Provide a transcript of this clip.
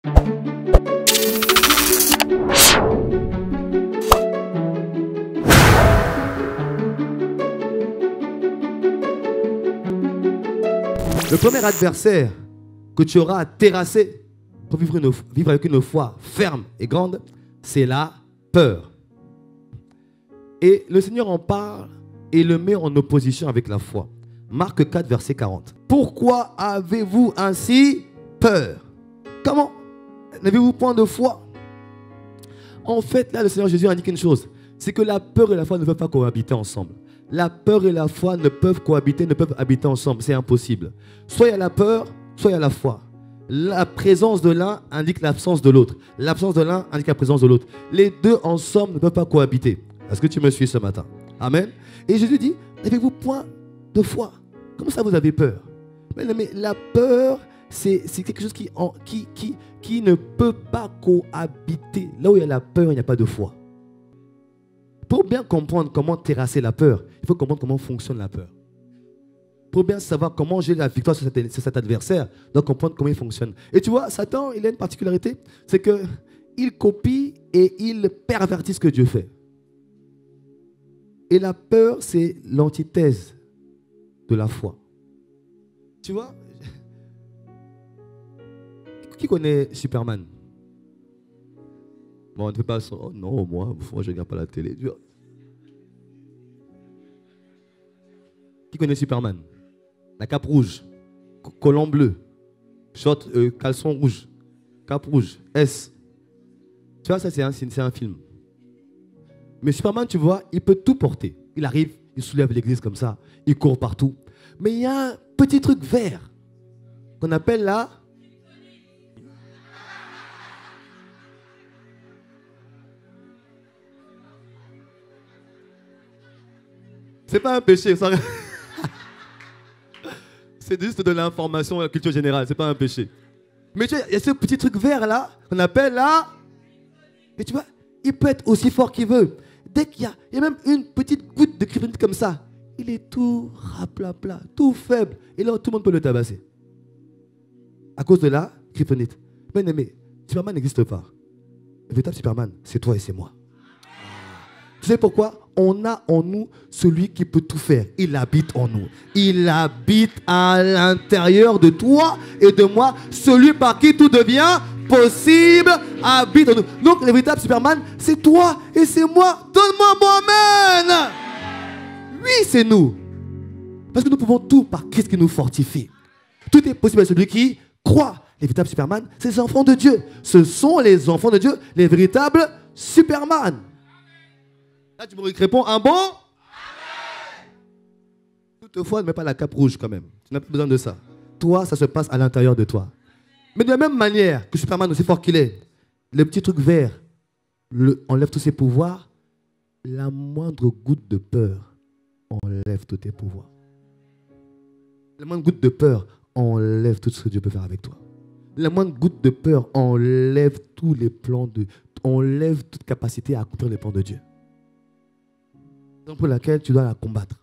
Le premier adversaire que tu auras à terrasser pour vivre avec une foi ferme et grande, c'est la peur. Et le Seigneur en parle et le met en opposition avec la foi. Marc 4, verset 40. Pourquoi avez-vous ainsi peur? Comment? N'avez-vous point de foi? En fait, là, le Seigneur Jésus indique une chose. C'est que la peur et la foi ne peuvent pas cohabiter ensemble. La peur et la foi ne peuvent cohabiter, ne peuvent habiter ensemble. C'est impossible. Soit il y a la peur, soit il y a la foi. La présence de l'un indique l'absence de l'autre. L'absence de l'un indique la présence de l'autre. Les deux ensemble ne peuvent pas cohabiter. Est-ce que tu me suis ce matin? Amen. Et Jésus dit, n'avez-vous point de foi? Comment ça vous avez peur? Mais la peur, c'est quelque chose qui ne peut pas cohabiter. Là où il y a la peur, il n'y a pas de foi. Pour bien comprendre comment terrasser la peur, il faut comprendre comment fonctionne la peur. Pour bien savoir comment j'ai la victoire sur cet adversaire, il doit comprendre comment il fonctionne. Et tu vois, Satan, il a une particularité, c'est qu'il copie et il pervertit ce que Dieu fait. Et la peur, c'est l'antithèse de la foi. Tu vois, qui connaît Superman? Bon, on ne fait pas ça. Oh non, moi je ne regarde pas la télé. Qui connaît Superman? La cape rouge, collant bleu, short, caleçon rouge, cape rouge, S. Tu vois, ça c'est un film. Mais Superman, tu vois, il peut tout porter. Il arrive, il soulève l'église comme ça, il court partout. Mais il y a un petit truc vert qu'on appelle la... C'est pas un péché, ça. C'est juste de l'information, la culture générale, c'est pas un péché. Mais tu vois, il y a ce petit truc vert là, qu'on appelle la... Et tu vois, il peut être aussi fort qu'il veut. Dès qu'il y a même une petite goutte de kryptonite comme ça, il est tout raplapla, tout faible. Et là, tout le monde peut le tabasser. À cause de la kryptonite. Mais Superman n'existe pas. Le véritable Superman, c'est toi et c'est moi. Tu sais pourquoi? On a en nous celui qui peut tout faire. Il habite en nous. Il habite à l'intérieur de toi et de moi. Celui par qui tout devient possible habite en nous. Donc le véritable Superman, c'est toi et c'est moi. Donne-moi un bon amen. Oui, c'est nous. Parce que nous pouvons tout par Christ qui nous fortifie. Tout est possible à celui qui croit. Les véritables Superman, c'est les enfants de Dieu. Ce sont les enfants de Dieu, les véritables Superman. Là, tu me réponds un bon amen. Toutefois, ne mets pas la cape rouge quand même. Tu n'as pas besoin de ça. Toi, ça se passe à l'intérieur de toi. Mais de la même manière que Superman, aussi fort qu'il est, le petit truc vert enlève tous ses pouvoirs, la moindre goutte de peur enlève tous tes pouvoirs. La moindre goutte de peur enlève tout ce que Dieu peut faire avec toi. La moindre goutte de peur enlève tous les plans enlève toute capacité à accomplir les plans de Dieu. Pour laquelle tu dois la combattre.